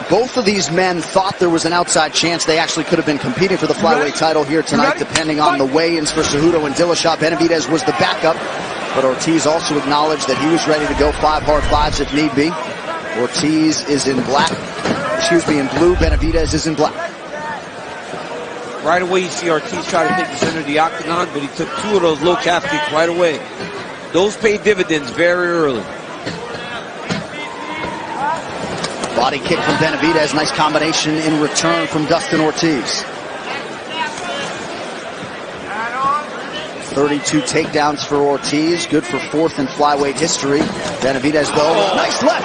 both of these men thought there was an outside chance they actually could have been competing for the flyweight title here tonight, depending on the weigh-ins for Cejudo and Dillashaw. Benavidez was the backup, but Ortiz also acknowledged that he was ready to go 5 hard 5s if need be. Ortiz is in black, in blue. Benavidez is in black. Right away, you see Ortiz try to take the center of the octagon, but he took 2 of those low calf kicks right away. Those paid dividends very early. Body kick from Benavidez. Nice combination in return from Dustin Ortiz. 32 takedowns for Ortiz. Good for 4th in flyweight history. Benavidez, though, nice left.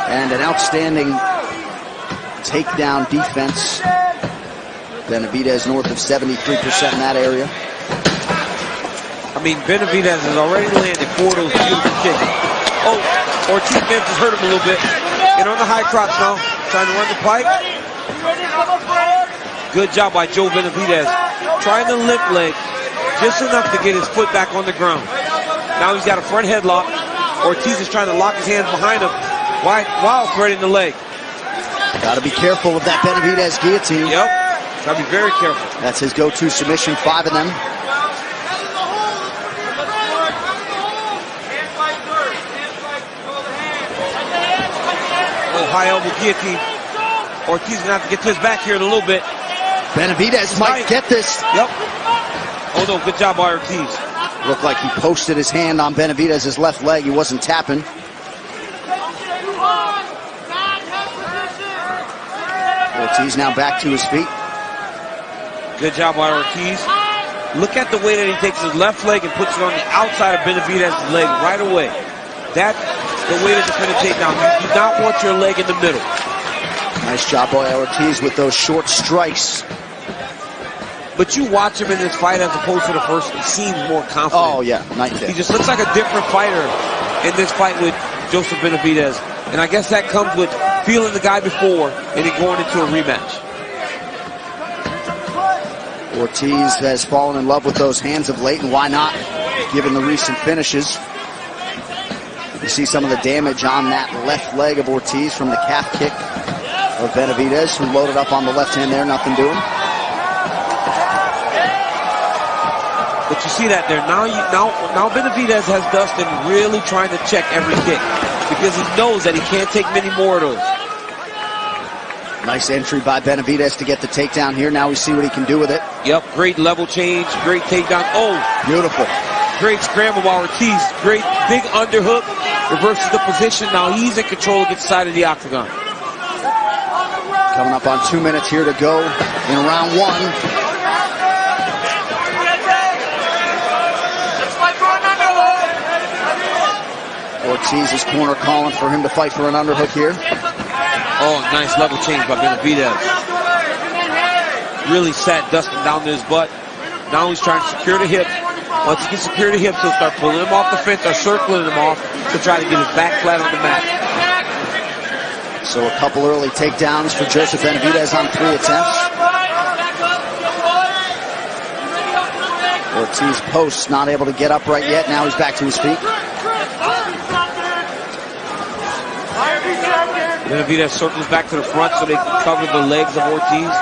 And an outstanding takedown defense. Benavidez north of 73% in that area. I mean, Benavidez has already landed 4 of those beautiful kicks. Oh, Ortiz may have just hurt him a little bit. And on the high cross now, trying to run the pipe. Good job by Joe Benavidez. Trying to limp leg just enough to get his foot back on the ground. Now he's got a front headlock. Ortiz is trying to lock his hands behind him while threading the leg. Got to be careful with that Benavidez guillotine. Yep. Got to be very careful. That's his go-to submission, 5 of them. Oh, high elbow guillotine. Ortiz gonna have to get to his back here in a little bit. Benavidez might get this. Yep. Oh no, good job by Ortiz. Looked like he posted his hand on Benavidez's left leg. He wasn't tapping. Ortiz now back to his feet. Good job by Ortiz. Look at the way that he takes his left leg and puts it on the outside of Benavidez's leg right away. That's the way to defend a takedown. You do not want your leg in the middle. Nice job by Ortiz with those short strikes. But you watch him in this fight as opposed to the first, he seems more confident. Oh, yeah, night and day. He just looks like a different fighter in this fight with Joseph Benavidez. And I guess that comes with feeling the guy before and then going into a rematch. Ortiz has fallen in love with those hands of late, and why not, given the recent finishes. You see some of the damage on that left leg of Ortiz from the calf kick of Benavidez, who loaded up on the left hand there, nothing doing. But you see that there. Now Benavidez has Dustin really trying to check every kick because he knows that he can't take many more of those. Nice entry by Benavidez to get the takedown here. Now we see what he can do with it. Yep, great level change, great takedown. Oh, beautiful. Great scramble by Ortiz. Great big underhook, reverses the position. Now he's in control against the side of the octagon. Coming up on 2 minutes here to go in round 1. Ortiz's corner calling for him to fight for an underhook here. Oh, nice level change by Benavidez. Really sat Dustin down to his butt. Now he's trying to secure the hips. Once he can secure the hips, he'll start pulling him off the fence or circling him off to try to get his back flat on the mat. So a couple early takedowns for Joseph Benavidez on 3 attempts. Ortiz posts, not able to get upright yet. Now he's back to his feet. Benavidez circles back to the front so they can cover the legs of Ortiz.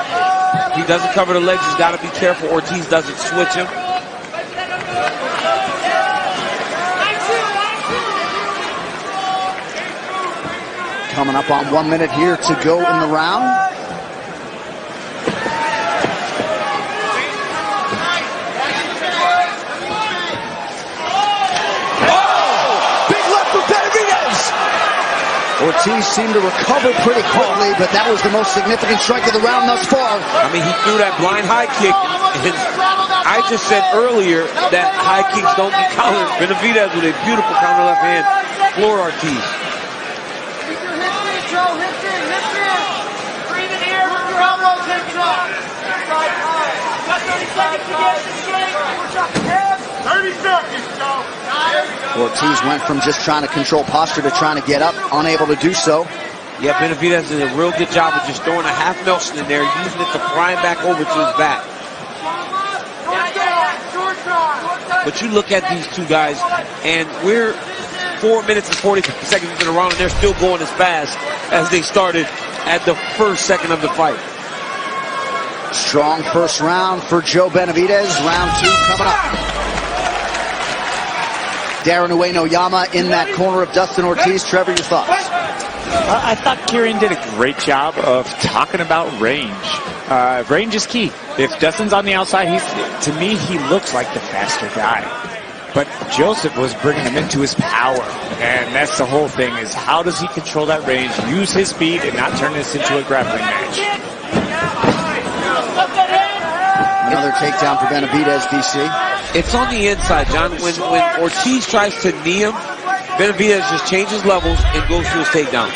If he doesn't cover the legs, he's got to be careful Ortiz doesn't switch him. Coming up on 1 minute here to go in the round. Ortiz seemed to recover pretty quickly, but that was the most significant strike of the round thus far. I mean, he threw that blind high kick. I just said earlier that high kicks don't get countered. Benavidez with a beautiful counter left hand floored Ortiz. Breathe in here with your elbows hanging up. 30 seconds to get this game. 30 seconds, Joe. Ortiz went from just trying to control posture to trying to get up, unable to do so. Yeah, Benavidez did a real good job of just throwing a half Nelson in there, using it to pry him back over to his back. But you look at these two guys, and we're 4 minutes and 45 seconds into the round, and they're still going as fast as they started at the first second of the fight. Strong first round for Joe Benavidez. Round 2 coming up. Darren Ueno-Yama in that corner of Dustin Ortiz. Trevor, your thoughts? I thought Kieran did a great job of talking about range. Range is key. If Dustin's on the outside, to me, he looks like the faster guy. But Joseph was bringing him into his power. And that's the whole thing, is how does he control that range, use his speed, and not turn this into a grappling match? Another takedown for Benavidez, DC. It's on the inside, John. When Ortiz tries to knee him, Benavidez just changes levels and goes to his takedown.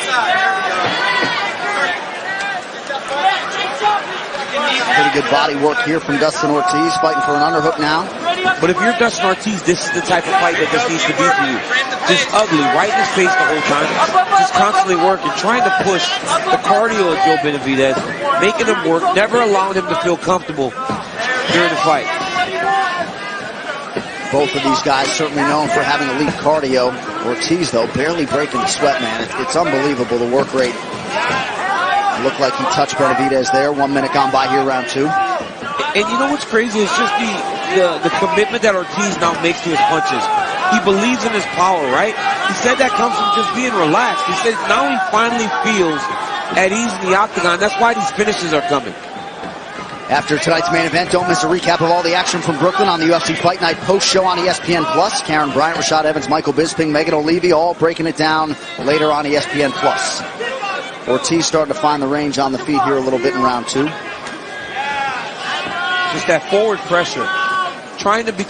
Pretty good body work here from Dustin Ortiz, fighting for an underhook now. But if you're Dustin Ortiz, this is the type of fight that this needs to be for you. Just ugly, right in his face the whole time. Just constantly working, trying to push the cardio of Joe Benavidez, making him work, never allowing him to feel comfortable during the fight. Both of these guys certainly known for having elite cardio. Ortiz, though, barely breaking the sweat, man. It's unbelievable, the work rate. Looked like he touched Benavidez there. 1 minute gone by here, round 2. And you know what's crazy? It's just the commitment that Ortiz now makes to his punches. He believes in his power, right? He said that comes from just being relaxed. He said now he finally feels at ease in the octagon. That's why these finishes are coming. After tonight's main event, don't miss a recap of all the action from Brooklyn on the UFC Fight Night post show on ESPN+. Karen Bryant, Rashad Evans, Michael Bisping, Megan O'Leary, all breaking it down later on ESPN+. Ortiz starting to find the range on the feet here a little bit in round 2. Just that forward pressure, trying to be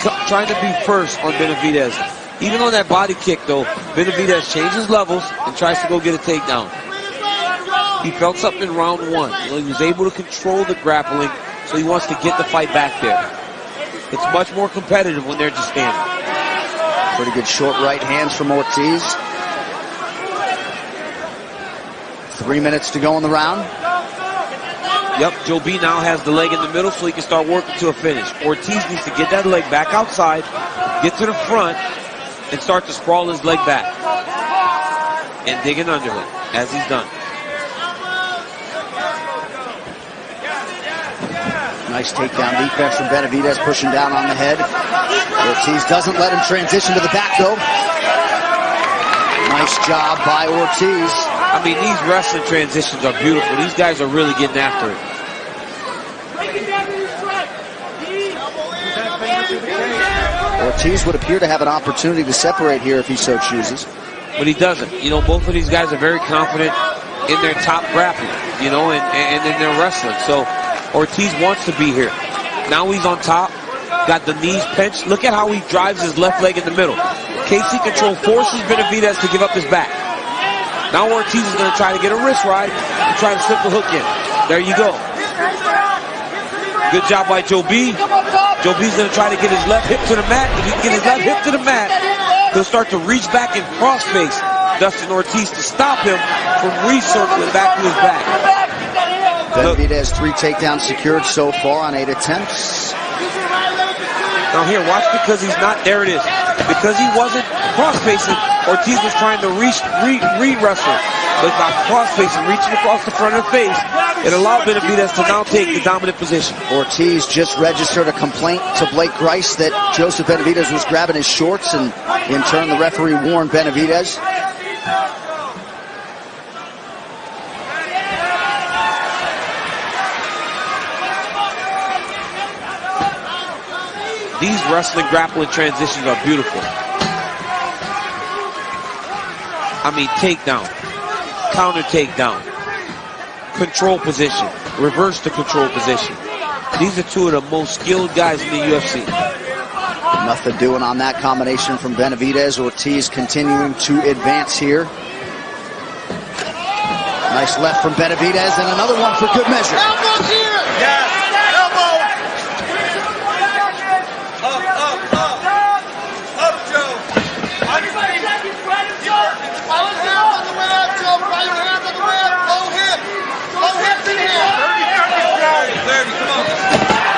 first on Benavidez. Even on that body kick, though, Benavidez changes levels and tries to go get a takedown. He felt something in round 1. He was able to control the grappling, so he wants to get the fight back there. It's much more competitive when they're just standing. Pretty good short right hands from Ortiz. 3 minutes to go in the round. Yep, Joe B now has the leg in the middle so he can start working to a finish. Ortiz needs to get that leg back outside, get to the front, and start to sprawl his leg back. And dig an underhook, as he's done. Nice takedown defense from Benavidez, pushing down on the head. Ortiz doesn't let him transition to the back, though. Nice job by Ortiz. I mean, these wrestling transitions are beautiful. These guys are really getting after it. Ortiz would appear to have an opportunity to separate here if he so chooses. But he doesn't. You know, both of these guys are very confident in their top grappling, you know, and in their wrestling. So Ortiz wants to be here. Now he's on top, got the knees pinched. Look at how he drives his left leg in the middle. KC control forces Benavidez to give up his back. Now Ortiz is going to try to get a wrist ride and try to slip the hook in. There you go. Good job by Joe B. Joe B's going to try to get his left hip to the mat. If he can get his left hip to the mat, he'll start to reach back and cross-face Dustin Ortiz to stop him from recircling back to his back. Benavidez 3 takedowns secured so far on 8 attempts. Now here, watch, because he's not, there it is. Because he wasn't cross-facing, Ortiz was trying to re-wrestle. But by cross-facing, reaching across the front of the face, it allowed Benavidez to now take the dominant position. Ortiz just registered a complaint to Blake Grice that Joseph Benavidez was grabbing his shorts, and in turn the referee warned Benavidez. These wrestling grappling transitions are beautiful. I mean, takedown, counter takedown, control position, reverse to control position. These are two of the most skilled guys in the UFC. Nothing doing on that combination from Benavidez. Ortiz continuing to advance here. Nice left from Benavidez, and another one for good measure. Elbows here! Yes! Elbow! Up, Joe! Right hand on the way out, Joe! Right hand on the way out! Low hip! Low hip in here! 30, come on!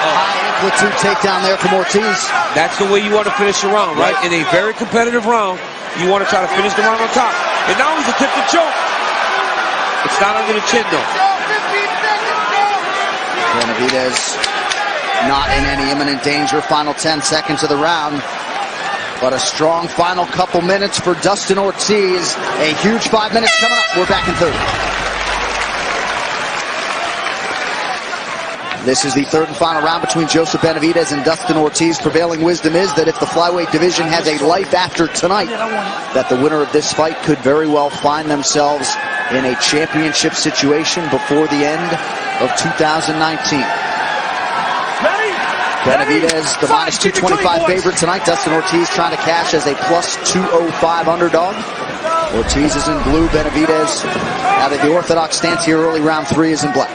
High amplitude takedown there from Ortiz. That's the way you want to finish the round, right? In a very competitive round, you want to try to finish the round on top. And now he's attempting to choke. It's not under the chin, though. Benavidez not in any imminent danger. Final 10 seconds of the round. But a strong final couple minutes for Dustin Ortiz. A huge 5 minutes coming up. We're back in third. This is the third and final round between Joseph Benavidez and Dustin Ortiz. Prevailing wisdom is that if the flyweight division has a life after tonight, that the winner of this fight could very well find themselves in a championship situation before the end of 2019. Benavidez, the minus 225 favorite tonight. Dustin Ortiz trying to cash as a plus 205 underdog. Ortiz is in blue. Benavidez, out of the orthodox stance here early, round 3 is in black.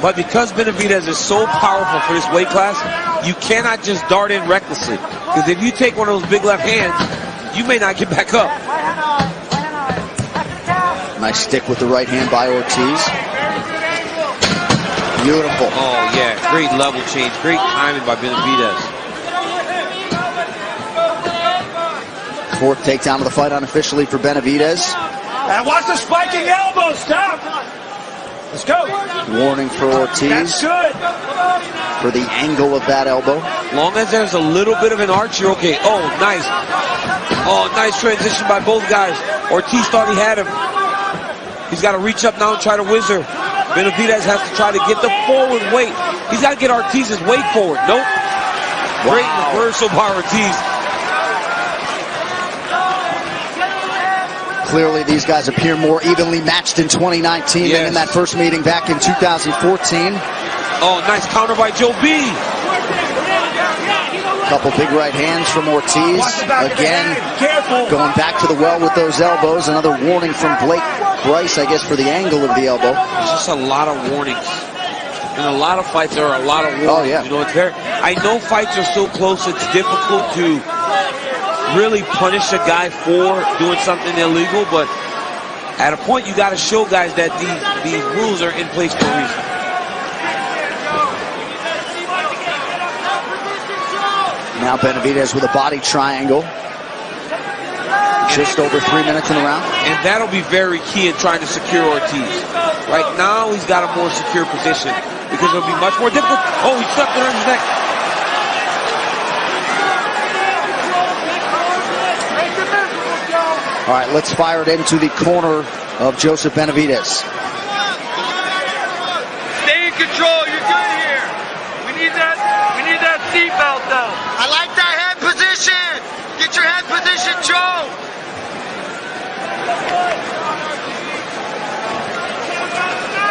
But because Benavidez is so powerful for this weight class, you cannot just dart in recklessly. Because if you take one of those big left hands, you may not get back up. Nice stick with the right hand by Ortiz. Beautiful. Oh, yeah. Great level change. Great timing by Benavidez. Fourth takedown of the fight unofficially for Benavidez. And watch the spiking elbow. Stop. Let's go. Warning for Ortiz. That's good. For the angle of that elbow. Long as there's a little bit of an arch, you're okay. Oh, nice. Oh, nice transition by both guys. Ortiz thought he had him. He's got to reach up now and try to whizzer. Benavidez has to try to get the forward weight. He's got to get Ortiz's weight forward. Nope. Great reversal by Ortiz. Clearly, these guys appear more evenly matched in 2019 than in that first meeting back in 2014. Oh, nice counter by Joe B. Couple big right hands from Ortiz. Again, going back to the well with those elbows. Another warning from Blake Bryce, I guess, for the angle of the elbow. There's just a lot of warnings. In a lot of fights, there are a lot of warnings. Oh, yeah. You know, it's very, I know fights are so close, it's difficult to really punish a guy for doing something illegal, but at a point, you got to show guys that these rules are in place for a reason. Now Benavidez with a body triangle. Just over 3 minutes in the round. And that'll be very key in trying to secure Ortiz. Right now, he's got a more secure position because it'll be much more difficult. Oh, he stepped around his neck. All right, let's fire it into the corner of Joseph Benavidez. Stay in control. You're good here. We need that seatbelt though. I like that head position. Get your head position, Joe.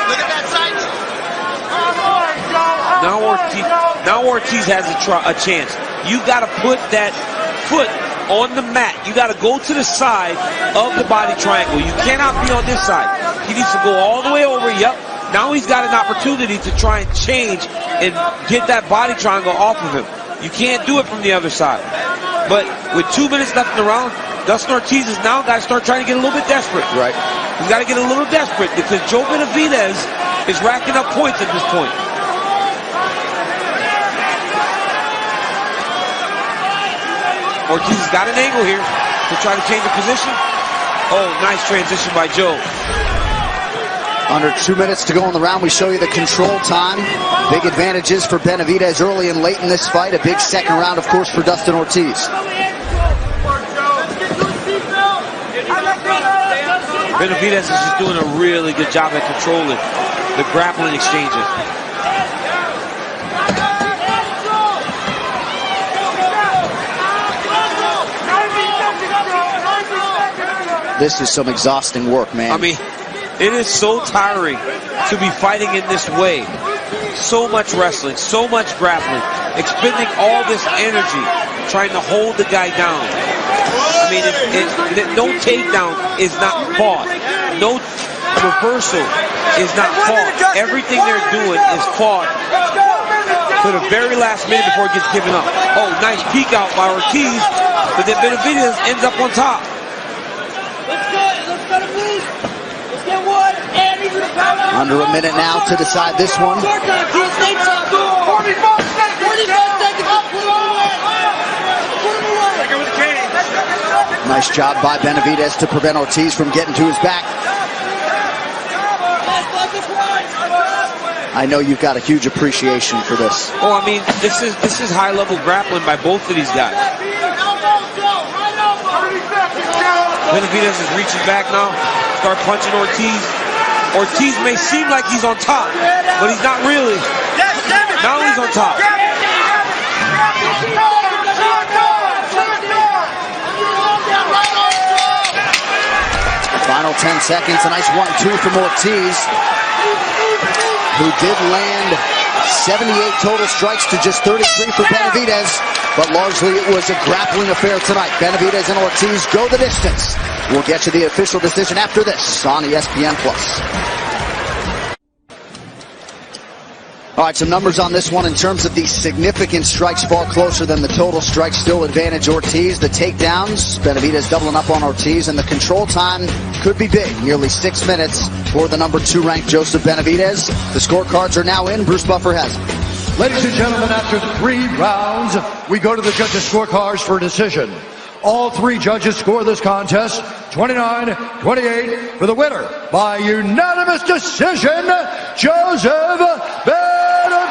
Look at that sight. Now Ortiz has a chance. You got to put that foot on the mat. You got to go to the side of the body triangle. You cannot be on this side. He needs to go all the way over. Yep. Now he's got an opportunity to try and change and get that body triangle off of him. You can't do it from the other side. But with 2 minutes left in the round, Dustin Ortiz is now got to start trying to get a little bit desperate. Right. He's got to get a little desperate because Joe Benavidez is racking up points at this point. Ortiz has got an angle here to try to change the position. Oh, nice transition by Joe. Under 2 minutes to go in the round, we show you the control time. Big advantages for Benavidez early and late in this fight. A big second round, of course, for Dustin Ortiz. Benavidez is just doing a really good job at controlling the grappling exchanges. This is some exhausting work, man. I mean, it is so tiring to be fighting in this way. So much wrestling, so much grappling, expending all this energy trying to hold the guy down. I mean, no takedown is not fought. No reversal is not fought. Everything they're doing is fought to the very last minute before it gets given up. Oh, nice peek out by Ortiz, but then Benavidez ends up on top. Under a minute now to decide this one. Nice job by Benavidez to prevent Ortiz from getting to his back. I know you've got a huge appreciation for this. Oh, I mean, this is high-level grappling by both of these guys. Benavidez is reaching back now. Start punching Ortiz. Ortiz may seem like he's on top, but he's not really. Now he's on top. Final 10 seconds, a nice 1-2 from Ortiz, who did land 78 total strikes to just 33 for Benavidez, but largely it was a grappling affair tonight. Benavidez and Ortiz go the distance. We'll get you the official decision after this on ESPN+. All right, some numbers on this one in terms of the significant strikes, far closer than the total strikes. Still advantage Ortiz. The takedowns, Benavidez doubling up on Ortiz, and the control time could be big. Nearly 6 minutes for the number 2 ranked Joseph Benavidez. The scorecards are now in. Bruce Buffer has them. Ladies and gentlemen, after 3 rounds, we go to the judges' scorecards for a decision. All 3 judges score this contest 29-28 for the winner by unanimous decision, Joseph Benavidez.